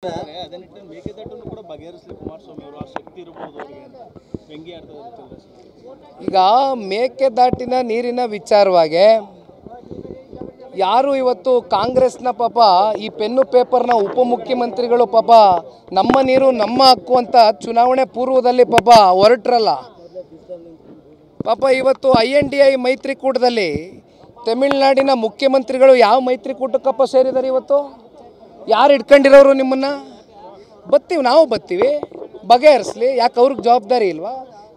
ಮೇಕೆದಾಟನ್ನು ಕೂಡ ಬಗೆಹರಿಸಲಿ ಕುಮಾರಸ್ವಾಮಿ ಅವರು ಆ ಶಕ್ತಿ ಇರಬಹುದು ಅವರಿಗೆ ಅಂತ ವ್ಯಂಗ್ಯ ಅರ್ಥದಲ್ಲಿ. ಈಗ ಮೇಕೆದಾಟಿನ ನೀರಿನ ವಿಚಾರವಾಗಿ ಯಾರು ಇವತ್ತು ಕಾಂಗ್ರೆಸ್ನ ಪಾಪ ಈ ಪೆನ್ನು ಪೇಪರ್ನ ಉಪಮುಖ್ಯಮಂತ್ರಿಗಳು ಪಾಪ ನಮ್ಮ ನೀರು ನಮ್ಮ ಹಕ್ಕು ಅಂತ ಚುನಾವಣೆ ಪೂರ್ವದಲ್ಲಿ ಪಾಪ ಹೊರಟ್ರಲ್ಲ ಪಾಪ ಇವತ್ತು INDI ಮೈತ್ರಿಕೂಟದಲ್ಲಿ ತಮಿಳುನಾಡಿನ ಮುಖ್ಯಮಂತ್ರಿಗಳು ಯಾವ ಮೈತ್ರಿಕೂಟಕ್ಕಪ್ಪ ಸೇರಿದ್ದಾರೆ ಇವತ್ತು? ಯಾರು ಇಟ್ಕೊಂಡಿರೋರು ನಿಮ್ಮನ್ನು? ಬತ್ತೀವಿ, ನಾವು ಬತ್ತೀವಿ, ಬಗೆಹರಿಸಲಿ. ಯಾಕೆ ಅವ್ರಿಗೆ ಜವಾಬ್ದಾರಿ ಇಲ್ವಾ?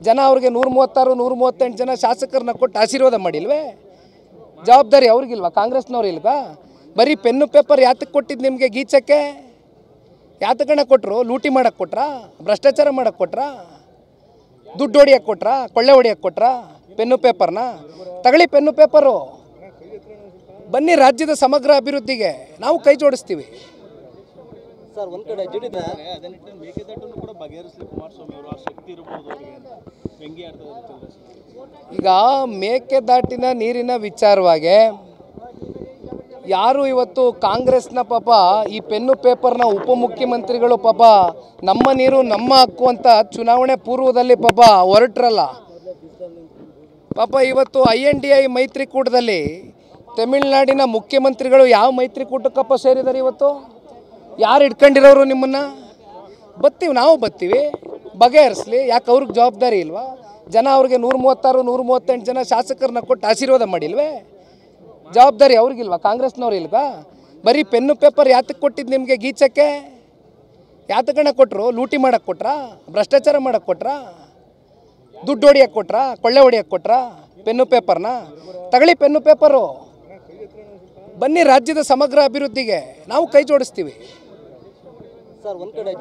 ಜನ ಅವ್ರಿಗೆ 136 138 ಜನ ಶಾಸಕರನ್ನ ಕೊಟ್ಟು ಆಶೀರ್ವಾದ ಮಾಡಿಲ್ವೇ? ಜವಾಬ್ದಾರಿ ಅವ್ರಿಗಿಲ್ವಾ? ಕಾಂಗ್ರೆಸ್ನವ್ರು ಇಲ್ವಾ? ಬರೀ ಪೆನ್ನು ಪೇಪರ್ ಯಾತಕ್ಕೆ ಕೊಟ್ಟಿದ್ದು ನಿಮಗೆ ಗೀಚಕ್ಕೆ? ಯಾತಕಣ್ಣ ಕೊಟ್ಟರು? ಲೂಟಿ ಮಾಡಕ್ಕೆ ಕೊಟ್ರಾ? ಭ್ರಷ್ಟಾಚಾರ ಮಾಡಕ್ಕೆ ಕೊಟ್ರಾ? ದುಡ್ಡು ಹೊಡಿಯಕ್ಕೆ ಕೊಟ್ರಾ? ಕೊಳ್ಳೆ ಹೊಡಿಯಕ್ಕೆ ಕೊಟ್ರಾ? ಪೆನ್ನು ಪೇಪರ್ನ ತಗೊಳ್ಳಿ. ಪೆನ್ನು ಪೇಪರು ಬನ್ನಿ, ರಾಜ್ಯದ ಸಮಗ್ರ ಅಭಿವೃದ್ಧಿಗೆ ನಾವು ಕೈ ಜೋಡಿಸ್ತೀವಿ. ಸರ್, ಒಂದ್ ಕಡೆ ಮೇಕೆದಾಟನ್ನು ಕೂಡ ಬಗೆಹರಿಸಲಿ ಕುಮಾರಸ್ವಾಮಿ ಅವರು ಆ ಶಕ್ತಿ ಇರಬಹುದು ಅವರಿಗೆ ಅಂತ ವ್ಯಂಗ್ಯ ಅರ್ಥದಲ್ಲಿ. ಈಗ ಮೇಕೆದಾಟಿನ ನೀರಿನ ವಿಚಾರವಾಗಿ ಯಾರು ಇವತ್ತು ಕಾಂಗ್ರೆಸ್ನ ಪಾಪ ಈ ಪೆನ್ನು ಪೇಪರ್ನ ಉಪಮುಖ್ಯಮಂತ್ರಿಗಳು ಪಾಪ ನಮ್ಮ ನೀರು ನಮ್ಮ ಹಕ್ಕು ಅಂತ ಚುನಾವಣೆ ಪೂರ್ವದಲ್ಲಿ ಪಾಪ ಹೊರಟ್ರಲ್ಲ ಪಾಪ ಇವತ್ತು INDI ಮೈತ್ರಿಕೂಟದಲ್ಲಿ ತಮಿಳುನಾಡಿನ ಮುಖ್ಯಮಂತ್ರಿಗಳು ಯಾವ ಮೈತ್ರಿಕೂಟಕ್ಕಪ್ಪ ಸೇರಿದ್ದಾರೆ ಇವತ್ತು? ಯಾರು ಇಟ್ಕೊಂಡಿರೋರು ನಿಮ್ಮನ್ನು? ಬತ್ತೀವಿ, ನಾವು ಬತ್ತೀವಿ, ಬಗೆಹರಿಸಲಿ. ಯಾಕೆ ಅವ್ರಿಗೆ ಜವಾಬ್ದಾರಿ ಇಲ್ವಾ? ಜನ ಅವ್ರಿಗೆ 136 138 ಜನ ಶಾಸಕರನ್ನ ಕೊಟ್ಟು ಆಶೀರ್ವಾದ ಮಾಡಿಲ್ವೇ? ಜವಾಬ್ದಾರಿ ಅವ್ರಿಗಿಲ್ವಾ? ಕಾಂಗ್ರೆಸ್ನವ್ರು ಇಲ್ವಾ? ಬರೀ ಪೆನ್ನು ಪೇಪರ್ ಯಾತಕ್ಕೆ ಕೊಟ್ಟಿದ್ದು ನಿಮಗೆ ಗೀಚಕ್ಕೆ? ಯಾತಕಣ್ಣ ಕೊಟ್ಟರು? ಲೂಟಿ ಮಾಡಕ್ಕೆ ಕೊಟ್ರಾ? ಭ್ರಷ್ಟಾಚಾರ ಮಾಡಕ್ಕೆ ಕೊಟ್ರಾ? ದುಡ್ಡು ಹೊಡಿಯಕ್ಕೆ ಕೊಟ್ರಾ? ಕೊಳ್ಳೆ ಹೊಡಿಯಕ್ಕೆ ಕೊಟ್ರಾ? ಪೆನ್ನು ಪೇಪರ್ನ ತಗೊಳ್ಳಿ. ಪೆನ್ನು ಪೇಪರು ಬನ್ನಿ, ರಾಜ್ಯದ ಸಮಗ್ರ ಅಭಿವೃದ್ಧಿಗೆ ನಾವು ಕೈ ಜೋಡಿಸ್ತೀವಿ. ಸರ್, ಒಂದ್ ಕಡೆ